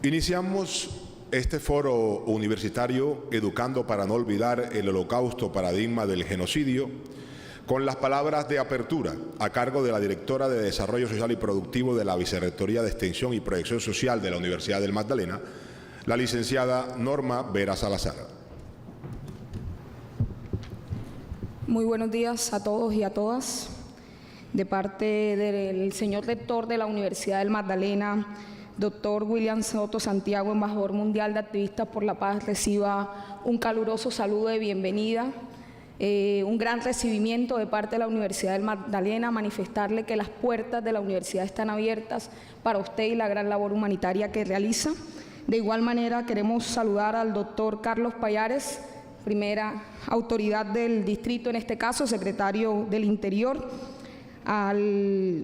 Iniciamos este foro universitario Educando para no olvidar el Holocausto, paradigma del genocidio, con las palabras de apertura a cargo de la directora de Desarrollo Social y Productivo de la Vicerrectoría de Extensión y Proyección Social de la Universidad del Magdalena, la licenciada Norma Vera Salazar. Muy buenos días a todos y a todas. De parte del señor rector de la Universidad del Magdalena, doctor William Soto Santiago, embajador mundial de Activistas por la Paz, reciba un caluroso saludo de bienvenida, un gran recibimiento de parte de la Universidad del Magdalena, manifestarle que las puertas de la universidad están abiertas para usted y la gran labor humanitaria que realiza. De igual manera, queremos saludar al doctor Carlos Payares, primera autoridad del distrito, en este caso, secretario del Interior, al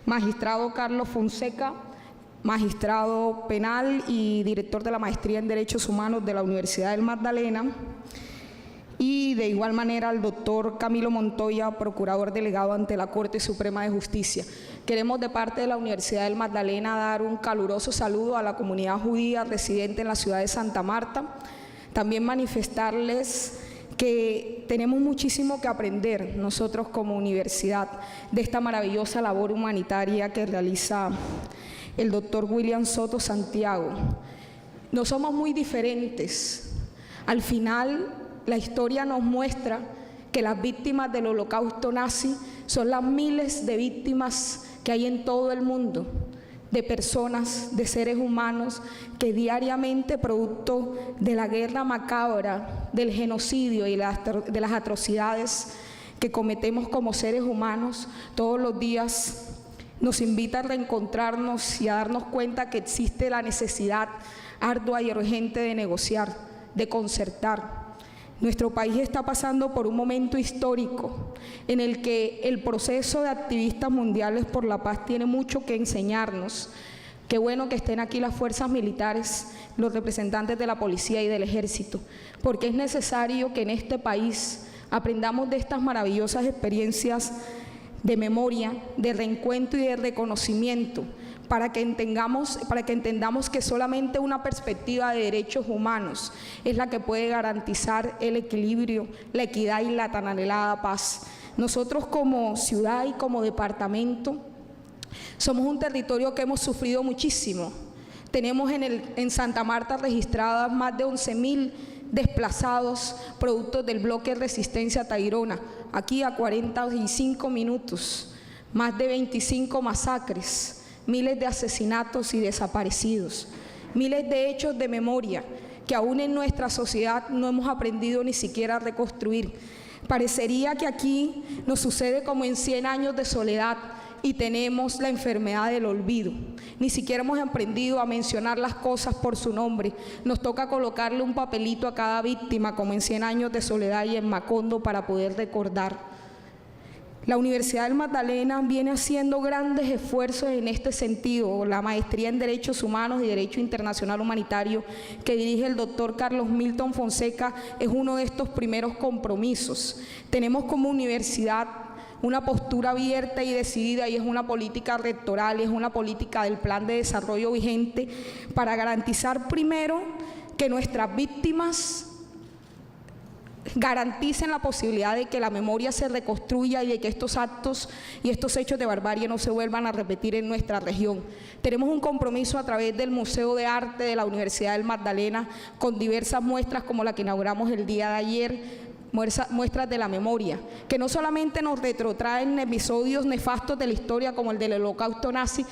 magistrado Carlos Fonseca, magistrado penal y director de la Maestría en Derechos Humanos de la Universidad del Magdalena, y de igual manera al doctor Camilo Montoya, procurador delegado ante la Corte Suprema de Justicia. Queremos de parte de la Universidad del Magdalena dar un caluroso saludo a la comunidad judía residente en la ciudad de Santa Marta, también manifestarles que tenemos muchísimo que aprender nosotros como universidad de esta maravillosa labor humanitaria que realiza el doctor William Soto Santiago. No somos muy diferentes. Al final, la historia nos muestra que las víctimas del holocausto nazi son las miles de víctimas que hay en todo el mundo, de personas, de seres humanos que diariamente, producto de la guerra macabra, del genocidio y de las atrocidades que cometemos como seres humanos, todos los días nos invita a reencontrarnos y a darnos cuenta que existe la necesidad ardua y urgente de negociar, de concertar. Nuestro país está pasando por un momento histórico en el que el proceso de activistas mundiales por la paz tiene mucho que enseñarnos. Qué bueno que estén aquí las fuerzas militares, los representantes de la policía y del ejército, porque es necesario que en este país aprendamos de estas maravillosas experiencias de memoria, de reencuentro y de reconocimiento, para que entendamos que solamente una perspectiva de derechos humanos es la que puede garantizar el equilibrio, la equidad y la tan anhelada paz. Nosotros como ciudad y como departamento somos un territorio que hemos sufrido muchísimo. Tenemos en Santa Marta registradas más de 11.000 desplazados productos del bloque Resistencia Tayrona, aquí a 45 minutos, más de 25 masacres, miles de asesinatos y desaparecidos, miles de hechos de memoria que aún en nuestra sociedad no hemos aprendido ni siquiera a reconstruir. Parecería que aquí nos sucede como en 100 años de soledad y tenemos la enfermedad del olvido. Ni siquiera hemos aprendido a mencionar las cosas por su nombre. Nos toca colocarle un papelito a cada víctima, como en 100 años de soledad y en Macondo, para poder recordar. La Universidad del Magdalena viene haciendo grandes esfuerzos en este sentido. La Maestría en Derechos Humanos y Derecho Internacional Humanitario que dirige el doctor Carlos Milton Fonseca es uno de estos primeros compromisos. Tenemos como universidad una postura abierta y decidida, y es una política rectoral, es una política del plan de desarrollo vigente para garantizar primero que nuestras víctimas garanticen la posibilidad de que la memoria se reconstruya y de que estos actos y estos hechos de barbarie no se vuelvan a repetir en nuestra región. Tenemos un compromiso a través del Museo de Arte de la Universidad del Magdalena con diversas muestras como la que inauguramos el día de ayer, muestras de la memoria, que no solamente nos retrotraen episodios nefastos de la historia como el del holocausto nazi,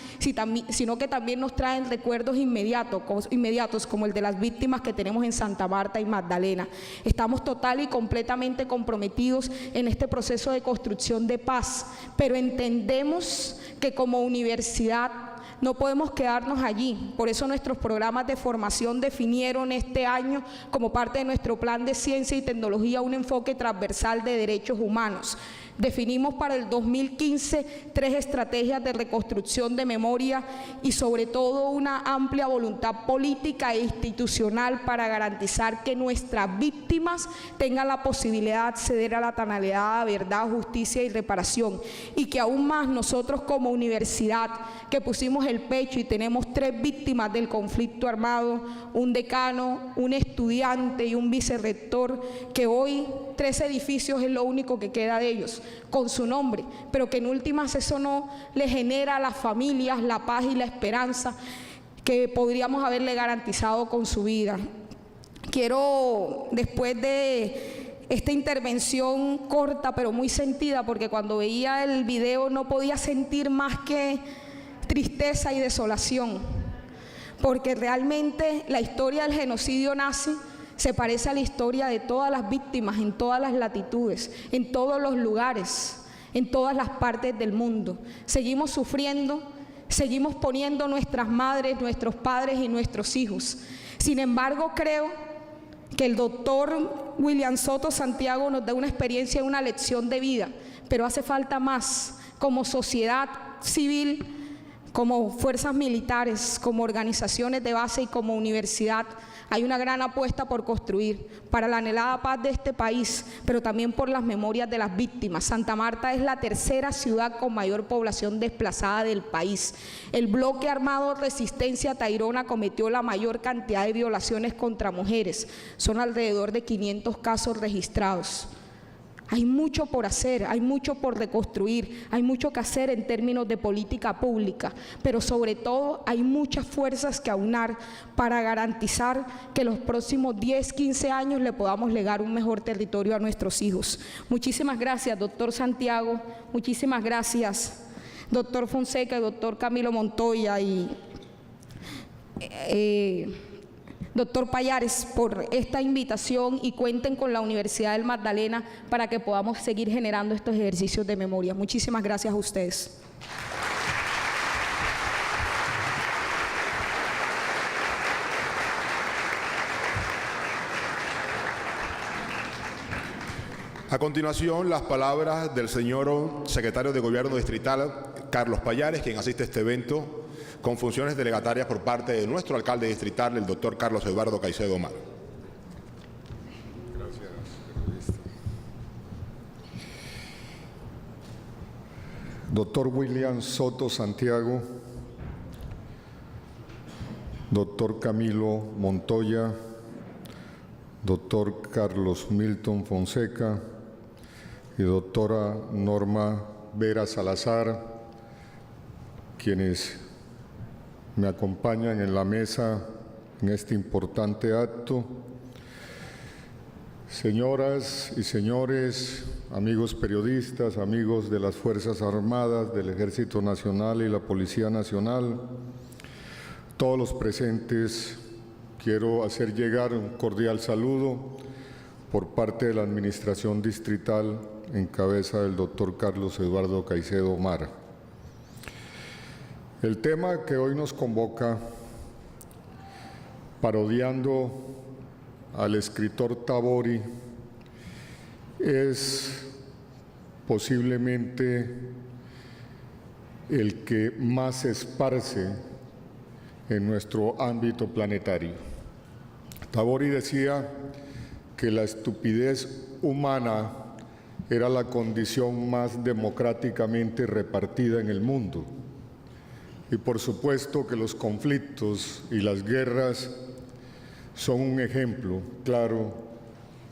sino que también nos traen recuerdos inmediatos como el de las víctimas que tenemos en Santa Marta y Magdalena. Estamos total y completamente comprometidos en este proceso de construcción de paz, pero entendemos que como universidad no podemos quedarnos allí. Por eso nuestros programas de formación definieron este año como parte de nuestro plan de ciencia y tecnología un enfoque transversal de derechos humanos. Definimos para el 2015 3 estrategias de reconstrucción de memoria y sobre todo una amplia voluntad política e institucional para garantizar que nuestras víctimas tengan la posibilidad de acceder a la tan anhelada verdad, justicia y reparación, y que aún más nosotros como universidad que pusimos el pecho y tenemos 3 víctimas del conflicto armado, un decano, un estudiante y un vicerrector, que hoy 3 edificios es lo único que queda de ellos, con su nombre, pero que en últimas eso no le genera a las familias la paz y la esperanza que podríamos haberle garantizado con su vida. Quiero, después de esta intervención corta pero muy sentida, porque cuando veía el video no podía sentir más que tristeza y desolación, porque realmente la historia del genocidio nazi se parece a la historia de todas las víctimas en todas las latitudes, en todos los lugares, en todas las partes del mundo. Seguimos sufriendo, seguimos poniendo nuestras madres, nuestros padres y nuestros hijos. Sin embargo, creo que el doctor William Soto Santiago nos da una experiencia y una lección de vida, pero hace falta más como sociedad civil, como fuerzas militares, como organizaciones de base y como universidad. Hay una gran apuesta por construir para la anhelada paz de este país, pero también por las memorias de las víctimas. Santa Marta es la 3ª ciudad con mayor población desplazada del país. El bloque armado Resistencia Tayrona cometió la mayor cantidad de violaciones contra mujeres. Son alrededor de 500 casos registrados. Hay mucho por hacer, hay mucho por reconstruir, hay mucho que hacer en términos de política pública, pero sobre todo hay muchas fuerzas que aunar para garantizar que los próximos 10, 15 años le podamos legar un mejor territorio a nuestros hijos. Muchísimas gracias, doctor Santiago, muchísimas gracias, doctor Fonseca y doctor Camilo Montoya y doctor Payares, por esta invitación, y cuenten con la Universidad del Magdalena para que podamos seguir generando estos ejercicios de memoria. Muchísimas gracias a ustedes. A continuación, las palabras del señor secretario de Gobierno Distrital, Carlos Payares, quien asiste a este evento con funciones delegatarias por parte de nuestro alcalde distrital, el doctor Carlos Eduardo Caicedo Mar. Gracias, periodista. Doctor William Soto Santiago, doctor Camilo Montoya, doctor Carlos Milton Fonseca y doctora Norma Vera Salazar, quienes me acompañan en la mesa en este importante acto. Señoras y señores, amigos periodistas, amigos de las Fuerzas Armadas, del Ejército Nacional y la Policía Nacional, todos los presentes, quiero hacer llegar un cordial saludo por parte de la Administración Distrital en cabeza del doctor Carlos Eduardo Caicedo Mar. El tema que hoy nos convoca, parodiando al escritor Tavori, es posiblemente el que más se esparce en nuestro ámbito planetario. Tavori decía que la estupidez humana era la condición más democráticamente repartida en el mundo. Y por supuesto que los conflictos y las guerras son un ejemplo claro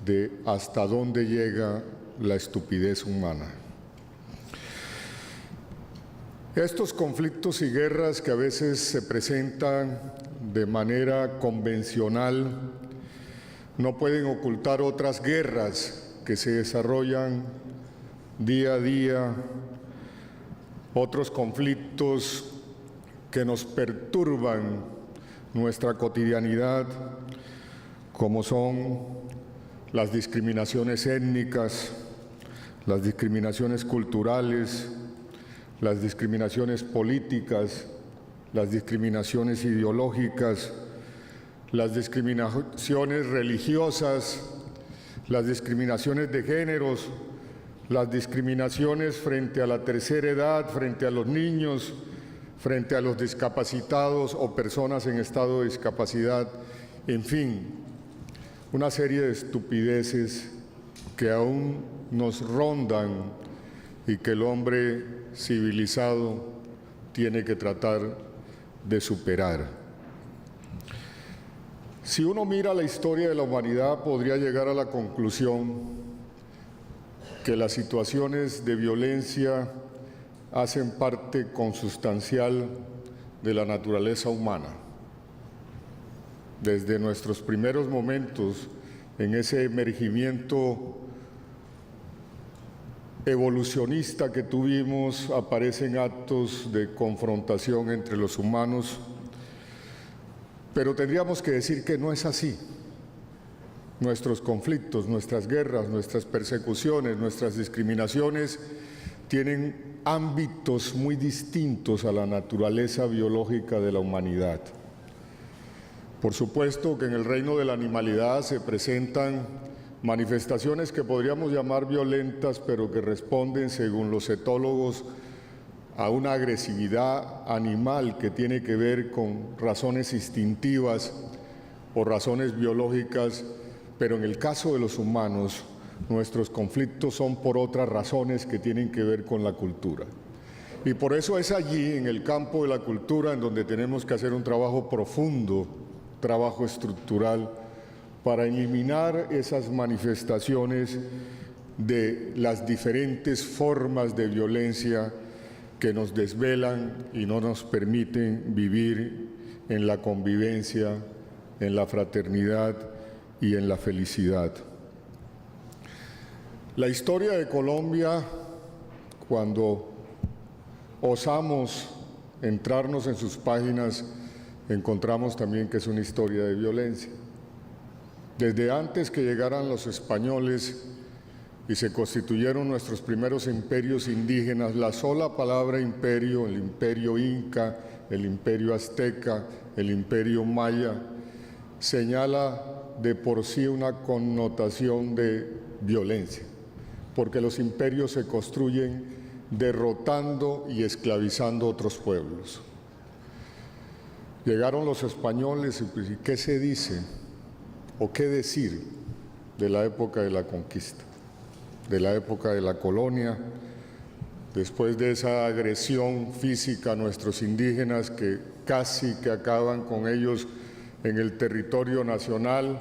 de hasta dónde llega la estupidez humana. Estos conflictos y guerras que a veces se presentan de manera convencional no pueden ocultar otras guerras que se desarrollan día a día, otros conflictos que nos perturban nuestra cotidianidad, como son las discriminaciones étnicas, las discriminaciones culturales, las discriminaciones políticas, las discriminaciones ideológicas, las discriminaciones religiosas, las discriminaciones de géneros, las discriminaciones frente a la tercera edad, frente a los niños, frente a los discapacitados o personas en estado de discapacidad, en fin, una serie de estupideces que aún nos rondan y que el hombre civilizado tiene que tratar de superar. Si uno mira la historia de la humanidad, podría llegar a la conclusión que las situaciones de violencia hacen parte consustancial de la naturaleza humana. Desde nuestros primeros momentos en ese emergimiento evolucionista que tuvimos, aparecen actos de confrontación entre los humanos, pero tendríamos que decir que no es así. Nuestros conflictos, nuestras guerras, nuestras persecuciones, nuestras discriminaciones tienen ámbitos muy distintos a la naturaleza biológica de la humanidad. Por supuesto que en el reino de la animalidad se presentan manifestaciones que podríamos llamar violentas, pero que responden, según los etólogos, a una agresividad animal que tiene que ver con razones instintivas o razones biológicas, pero en el caso de los humanos, nuestros conflictos son por otras razones que tienen que ver con la cultura. Y por eso es allí, en el campo de la cultura, en donde tenemos que hacer un trabajo profundo, trabajo estructural, para eliminar esas manifestaciones de las diferentes formas de violencia que nos desvelan y no nos permiten vivir en la convivencia, en la fraternidad y en la felicidad. La historia de Colombia, cuando osamos entrarnos en sus páginas, encontramos también que es una historia de violencia. Desde antes que llegaran los españoles y se constituyeron nuestros primeros imperios indígenas, la sola palabra imperio, el imperio inca, el imperio azteca, el imperio maya, señala de por sí una connotación de violencia, porque los imperios se construyen derrotando y esclavizando otros pueblos. Llegaron los españoles y ¿qué se dice o qué decir de la época de la conquista, de la época de la colonia, después de esa agresión física a nuestros indígenas que casi que acaban con ellos en el territorio nacional?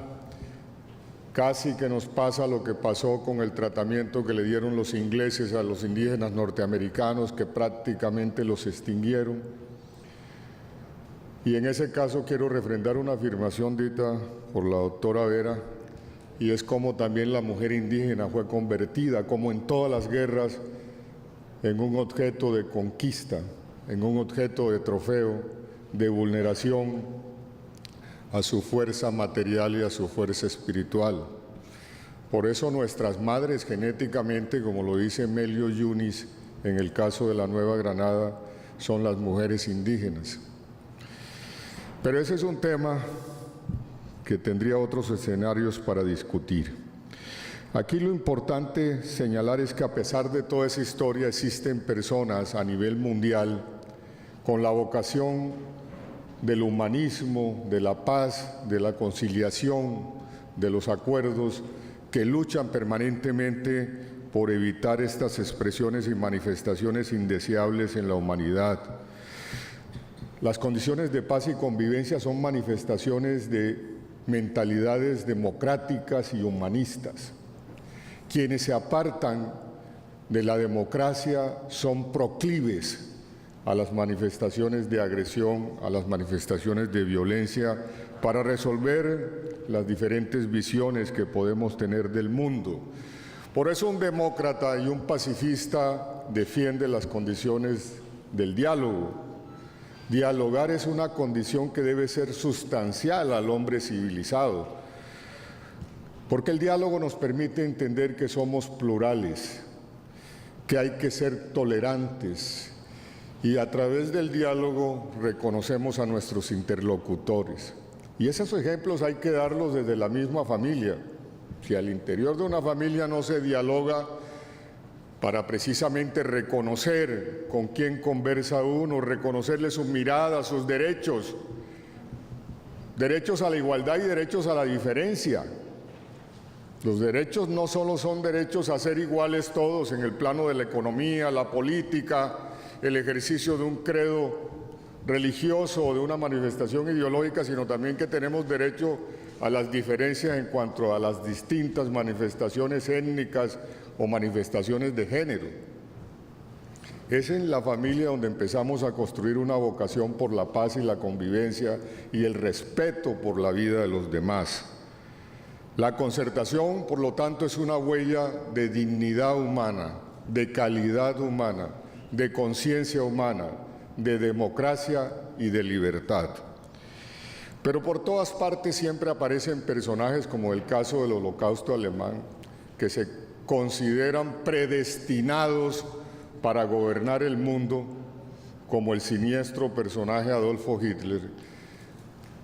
Casi que nos pasa lo que pasó con el tratamiento que le dieron los ingleses a los indígenas norteamericanos, que prácticamente los extinguieron. Y en ese caso quiero refrendar una afirmación dita por la doctora Vera, y es como también la mujer indígena fue convertida, como en todas las guerras, en un objeto de conquista, en un objeto de trofeo, de vulneración a su fuerza material y a su fuerza espiritual. Por eso nuestras madres genéticamente, como lo dice Melio Yunis en el caso de la Nueva Granada, son las mujeres indígenas. Pero ese es un tema que tendría otros escenarios para discutir. Aquí lo importante señalar es que a pesar de toda esa historia existen personas a nivel mundial con la vocación del humanismo, de la paz, de la conciliación, de los acuerdos, que luchan permanentemente por evitar estas expresiones y manifestaciones indeseables en la humanidad. Las condiciones de paz y convivencia son manifestaciones de mentalidades democráticas y humanistas. Quienes se apartan de la democracia son proclives a las manifestaciones de agresión, a las manifestaciones de violencia, para resolver las diferentes visiones que podemos tener del mundo. Por eso un demócrata y un pacifista defiende las condiciones del diálogo. Dialogar es una condición que debe ser sustancial al hombre civilizado, porque el diálogo nos permite entender que somos plurales, que hay que ser tolerantes, y a través del diálogo reconocemos a nuestros interlocutores. Y esos ejemplos hay que darlos desde la misma familia. Si al interior de una familia no se dialoga, para precisamente reconocer con quién conversa uno, reconocerle sus miradas, sus derechos, derechos a la igualdad y derechos a la diferencia. Los derechos no solo son derechos a ser iguales todos en el plano de la economía, la política, el ejercicio de un credo religioso o de una manifestación ideológica, sino también que tenemos derecho a las diferencias en cuanto a las distintas manifestaciones étnicas o manifestaciones de género. Es en la familia donde empezamos a construir una vocación por la paz y la convivencia y el respeto por la vida de los demás. La concertación, por lo tanto, es una huella de dignidad humana, de calidad humana, de conciencia humana, de democracia y de libertad. Pero por todas partes siempre aparecen personajes como el caso del Holocausto alemán, que se consideran predestinados para gobernar el mundo, como el siniestro personaje Adolfo Hitler.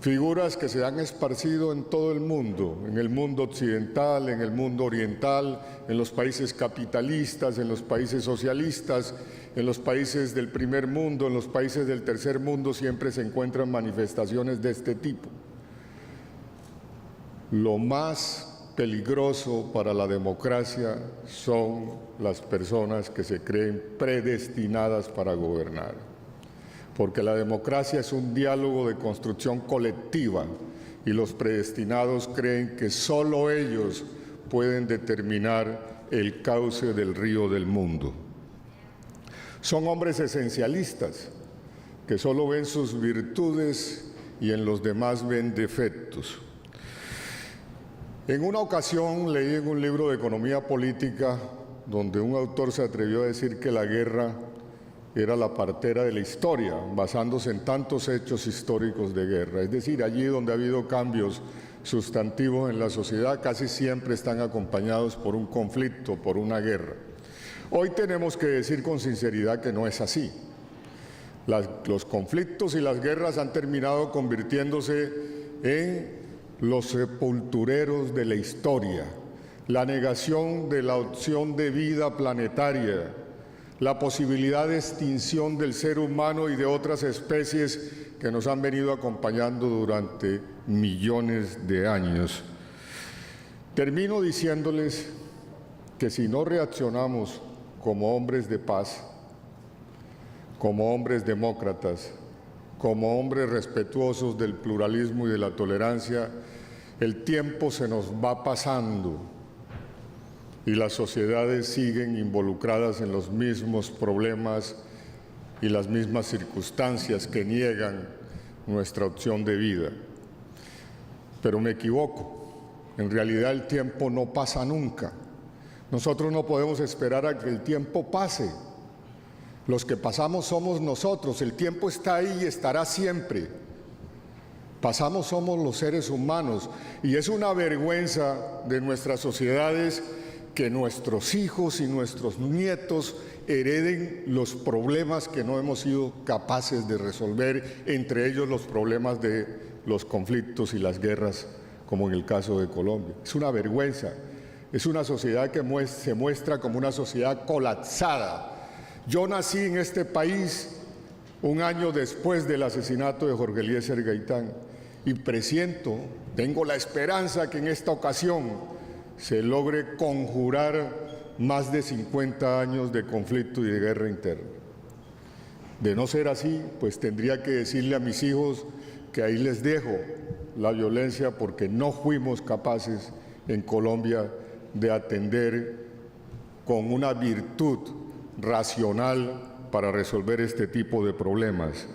Figuras que se han esparcido en todo el mundo occidental, en el mundo oriental, en los países capitalistas, en los países socialistas, en los países del primer mundo, en los países del tercer mundo, siempre se encuentran manifestaciones de este tipo. Lo más peligroso para la democracia son las personas que se creen predestinadas para gobernar, porque la democracia es un diálogo de construcción colectiva y los predestinados creen que solo ellos pueden determinar el cauce del río del mundo. Son hombres esencialistas que solo ven sus virtudes y en los demás ven defectos. En una ocasión leí en un libro de economía política donde un autor se atrevió a decir que la guerra era la partera de la historia, basándose en tantos hechos históricos de guerra. Es decir, allí donde ha habido cambios sustantivos en la sociedad, casi siempre están acompañados por un conflicto, por una guerra. Hoy tenemos que decir con sinceridad que no es así. Los conflictos y las guerras han terminado convirtiéndose en los sepultureros de la historia, la negación de la opción de vida planetaria, la posibilidad de extinción del ser humano y de otras especies que nos han venido acompañando durante millones de años. Termino diciéndoles que si no reaccionamos como hombres de paz, como hombres demócratas, como hombres respetuosos del pluralismo y de la tolerancia, el tiempo se nos va pasando y las sociedades siguen involucradas en los mismos problemas y las mismas circunstancias que niegan nuestra opción de vida. Pero me equivoco, en realidad el tiempo no pasa nunca. Nosotros no podemos esperar a que el tiempo pase. Los que pasamos somos nosotros, el tiempo está ahí y estará siempre. Pasamos somos los seres humanos y es una vergüenza de nuestras sociedades que nuestros hijos y nuestros nietos hereden los problemas que no hemos sido capaces de resolver, entre ellos los problemas de los conflictos y las guerras, como en el caso de Colombia. Es una vergüenza, es una sociedad que se muestra como una sociedad colapsada. Yo nací en este país un año después del asesinato de Jorge Eliezer Gaitán y presiento, tengo la esperanza que en esta ocasión se logre conjurar más de 50 años de conflicto y de guerra interna. De no ser así, pues tendría que decirle a mis hijos que ahí les dejo la violencia porque no fuimos capaces en Colombia de atender con una virtud racional para resolver este tipo de problemas.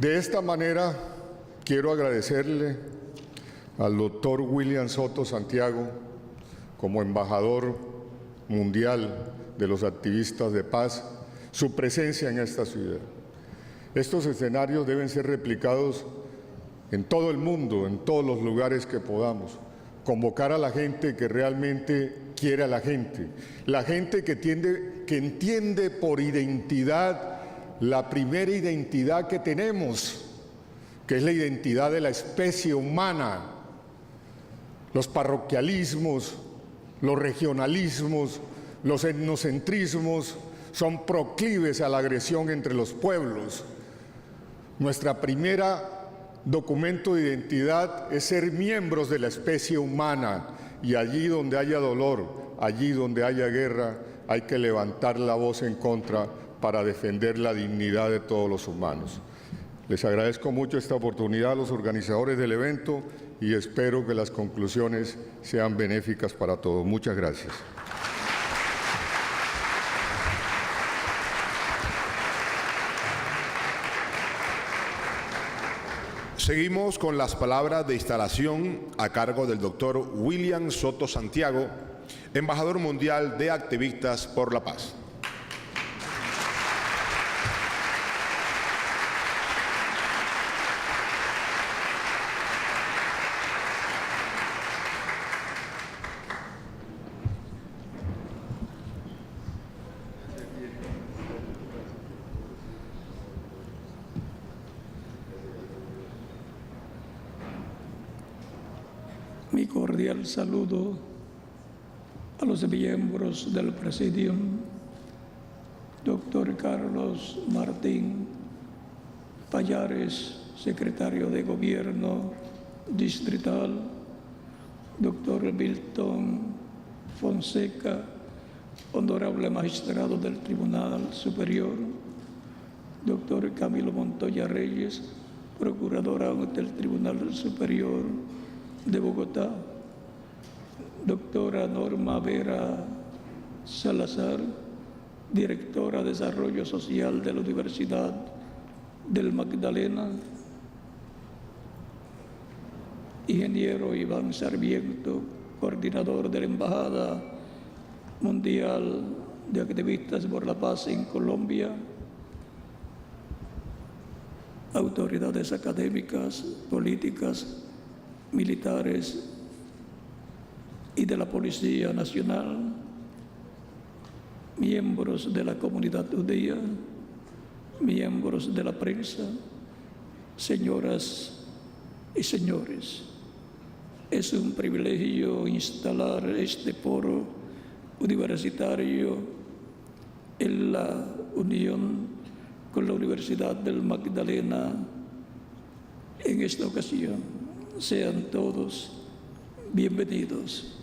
De esta manera, quiero agradecerle al doctor William Soto Santiago, como embajador mundial de los activistas de paz, su presencia en esta ciudad. Estos escenarios deben ser replicados en todo el mundo, en todos los lugares que podamos. Convocar a la gente que realmente quiere a la gente que entiende por identidad la primera identidad que tenemos, que es la identidad de la especie humana. Los parroquialismos, los regionalismos, los etnocentrismos son proclives a la agresión entre los pueblos. Nuestra primera documento de identidad es ser miembros de la especie humana, y allí donde haya dolor, allí donde haya guerra, hay que levantar la voz en contra para defender la dignidad de todos los humanos. Les agradezco mucho esta oportunidad a los organizadores del evento y espero que las conclusiones sean benéficas para todos. Muchas gracias. Seguimos con las palabras de instalación a cargo del doctor William Soto Santiago, embajador mundial de Activistas por la Paz. Mi cordial saludo a los miembros del Presidium, doctor Carlos Martín Pallares, secretario de Gobierno distrital, doctor Milton Fonseca, honorable magistrado del Tribunal Superior, doctor Camilo Montoya Reyes, procuradora del Tribunal Superior de Bogotá, doctora Norma Vera Salazar, directora de Desarrollo Social de la Universidad del Magdalena, ingeniero Iván Sarmiento, coordinador de la Embajada Mundial de Activistas por la Paz en Colombia, autoridades académicas, políticas, militares y de la Policía Nacional, miembros de la comunidad judía, miembros de la prensa, señoras y señores. Es un privilegio instalar este foro universitario en la unión con la Universidad del Magdalena en esta ocasión. Sean todos bienvenidos.